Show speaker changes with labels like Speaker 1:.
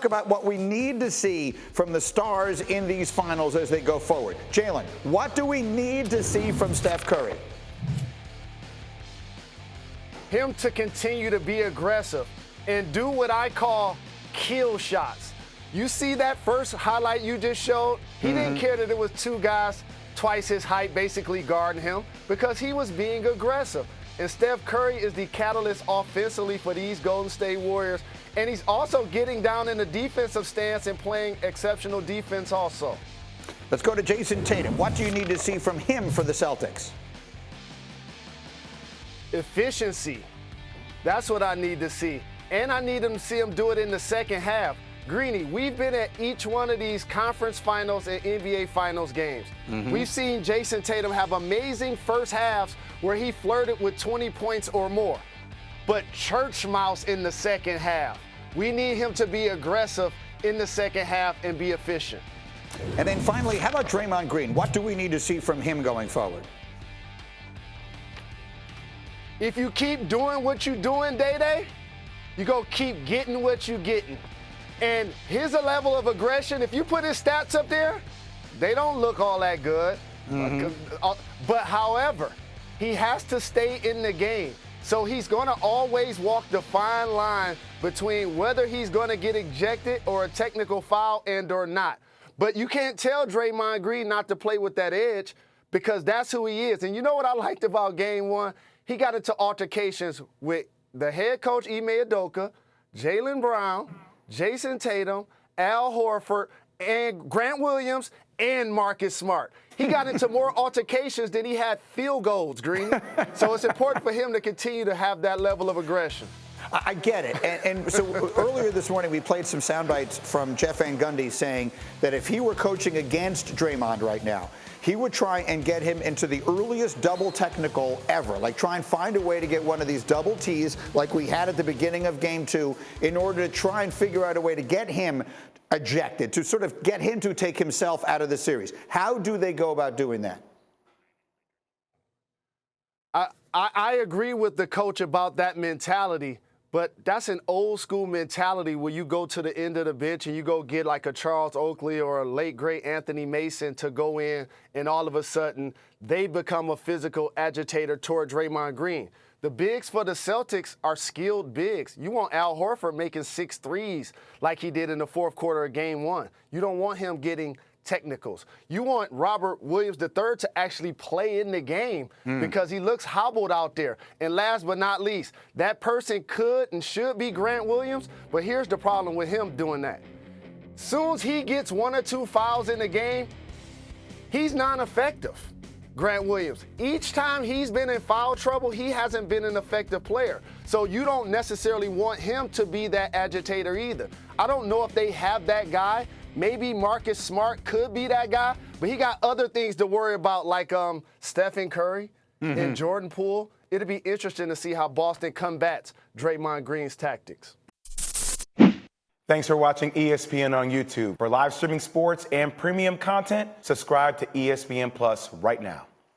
Speaker 1: About what we need to see from the stars in these finals as they go forward. Jalen, what do we need to see from Steph Curry?
Speaker 2: Him to continue to be aggressive and do what I call kill shots. You see that first highlight you just showed? He didn't care that it was two guys twice his height basically guarding him because he was being aggressive. And Steph Curry is the catalyst offensively for these Golden State Warriors. And he's also getting down in the defensive stance and playing exceptional defense also.
Speaker 1: Let's go to Jayson Tatum. What do you need to see from him for the Celtics?
Speaker 2: Efficiency. That's what I need to see. And I need to see him do it in the second half. Greeny, we've been at each one of these conference finals and NBA finals games. We've seen Jayson Tatum have amazing first halves where he flirted with 20 points or more. But church mouse in the second half. We need him to be aggressive in the second half and be efficient.
Speaker 1: And then finally, how about Draymond Green? What do we need to see from him going forward?
Speaker 2: If you keep doing what you're doing, Day-Day, you're going to keep getting what you're getting. And here's a level of aggression. If you put his stats up there, they don't look all that good. But however, he has to stay in the game. So he's going to always walk the fine line between whether he's going to get ejected or a technical foul and or not. But you can't tell Draymond Green not to play with that edge because that's who he is. And you know what I liked about Game 1? He got into altercations with the head coach, Ime Udoka, Jaylen Brown, Jayson Tatum, Al Horford, and Grant Williams, and Marcus Smart. He got into more altercations than he had field goals, Green. So it's important for him to continue to have that level of aggression.
Speaker 1: I get it. And so earlier this morning, we played some sound bites from Jeff Van Gundy saying that if he were coaching against Draymond right now, he would try and get him into the earliest double technical ever, like try and find a way to get one of these double T's like we had at the beginning of Game 2 in order to try and figure out a way to get him ejected, to sort of get him to take himself out of the series. How do they go about doing that?
Speaker 2: I agree with the coach about that mentality. But that's an old school mentality where you go to the end of the bench and you go get like a Charles Oakley or a late great Anthony Mason to go in, and all of a sudden they become a physical agitator toward Draymond Green. The bigs for the Celtics are skilled bigs. You want Al Horford making 6 threes like he did in the fourth quarter of Game 1. You don't want him getting technicals. You want Robert Williams III to actually play in the game because he looks hobbled out there. And last but not least, that person could and should be Grant Williams, but here's the problem with him doing that. Soon as he gets 1 or 2 fouls in the game, he's non-effective, Grant Williams. Each time he's been in foul trouble, he hasn't been an effective player. So you don't necessarily want him to be that agitator either. I don't know if they have that guy. Maybe Marcus Smart could be that guy, but he got other things to worry about like Stephen Curry and Jordan Poole. It'll be interesting to see how Boston combats Draymond Green's tactics.
Speaker 3: Thanks for watching ESPN on YouTube. For live streaming sports and premium content, subscribe to ESPN Plus right now.